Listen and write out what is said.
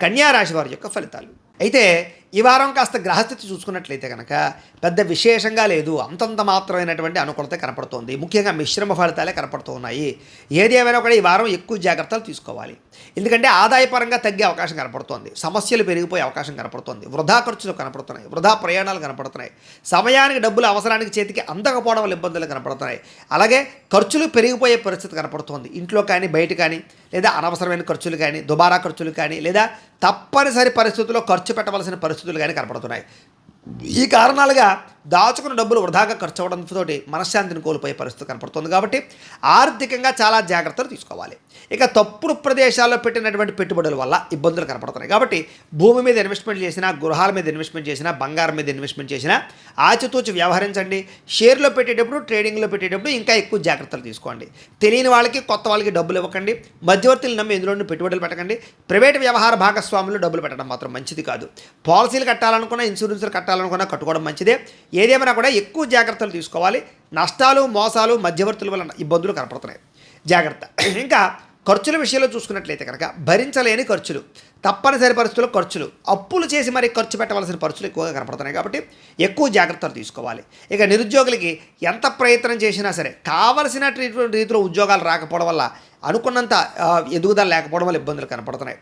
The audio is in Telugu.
కన్యా రాశి వారి యొక్క ఫలితాలు. అయితే ఈ వారం కాస్త గ్రహస్థితి చూసుకున్నట్లయితే కనుక పెద్ద విశేషంగా లేదు, అంతంత మాత్రమైనటువంటి అనుకూలత కనపడుతోంది. ముఖ్యంగా మిశ్రమ ఫలితాలే కనపడుతూ ఉన్నాయి. ఏది ఏమైనా కూడా ఈ వారం ఎక్కువ జాగ్రత్తలు తీసుకోవాలి. ఎందుకంటే ఆదాయపరంగా తగ్గే అవకాశం కనపడుతోంది, సమస్యలు పెరిగిపోయే అవకాశం కనపడుతోంది, వృధా ఖర్చులు కనపడుతున్నాయి, వృధా ప్రయాణాలు కనపడుతున్నాయి, సమయానికి డబ్బులు అవసరానికి చేతికి అందకపోవడం వల్ల ఇబ్బందులు కనపడుతున్నాయి. అలాగే ఖర్చులు పెరిగిపోయే పరిస్థితి కనపడుతోంది. ఇంట్లో కానీ బయట కానీ, లేదా అనవసరమైన ఖర్చులు కానీ, దుబారా ఖర్చులు కానీ, లేదా తప్పనిసరి పరిస్థితుల్లో ఖర్చు పెట్టవలసిన పరిస్థితులు కానీ కనపడుతున్నాయి. ఈ కారణాలుగా దాచుకున్న డబ్బులు వృధాగా ఖర్చు అవ్వడంతో మనశ్శాంతిని కోల్పోయే పరిస్థితి కనపడుతుంది. కాబట్టి ఆర్థికంగా చాలా జాగ్రత్తలు తీసుకోవాలి. ఇక తప్పుడు ప్రదేశాల్లో పెట్టినటువంటి పెట్టుబడుల వల్ల ఇబ్బందులు కనపడుతున్నాయి. కాబట్టి భూమి మీద ఇన్వెస్ట్మెంట్ చేసినా, గృహాల మీద ఇన్వెస్ట్మెంట్ చేసినా, బంగారం మీద ఇన్వెస్ట్మెంట్ చేసినా ఆచితూచి వ్యవహరించండి. షేర్లో పెట్టేటప్పుడు, ట్రేడింగ్లో పెట్టేటప్పుడు ఇంకా ఎక్కువ జాగ్రత్తలు తీసుకోండి. తెలియని వాళ్ళకి, కొత్త వాళ్ళకి డబ్బులు ఇవ్వకండి. మధ్యవర్తులు నమ్మి ఇందులో పెట్టుబడులు పెట్టకండి. ప్రైవేట్ వ్యవహార భాగస్వాములు డబ్బులు పెట్టడం మాత్రం మంచిది కాదు. పాలసీలు కట్టాలనుకున్నా, ఇన్సూరెన్స్లు కట్టాలనుకున్నా కట్టుకోవడం మంచిదే. ఏదేమైనా కూడా ఎక్కువ జాగ్రత్తలు తీసుకోవాలి. నష్టాలు, మోసాలు, మధ్యవర్తుల వల్ల ఇబ్బందులు కనపడుతున్నాయి, జాగ్రత్త. ఇంకా ఖర్చుల విషయంలో చూసుకున్నట్లయితే కనుక భరించలేని ఖర్చులు, తప్పనిసరి పరిస్థితుల్లో ఖర్చులు, అప్పులు చేసి మరి ఖర్చు పెట్టవలసిన ఖర్చులు ఎక్కువగా కనపడుతున్నాయి. కాబట్టి ఎక్కువ జాగ్రత్తలు తీసుకోవాలి. ఇక నిరుద్యోగులకి ఎంత ప్రయత్నం చేసినా సరే కావలసిన రీతిలో ఉద్యోగాలు రాకపోవడం వల్ల, అనుకున్నంత ఎదుగుదల లేకపోవడం వల్ల ఇబ్బందులు కనపడుతున్నాయి.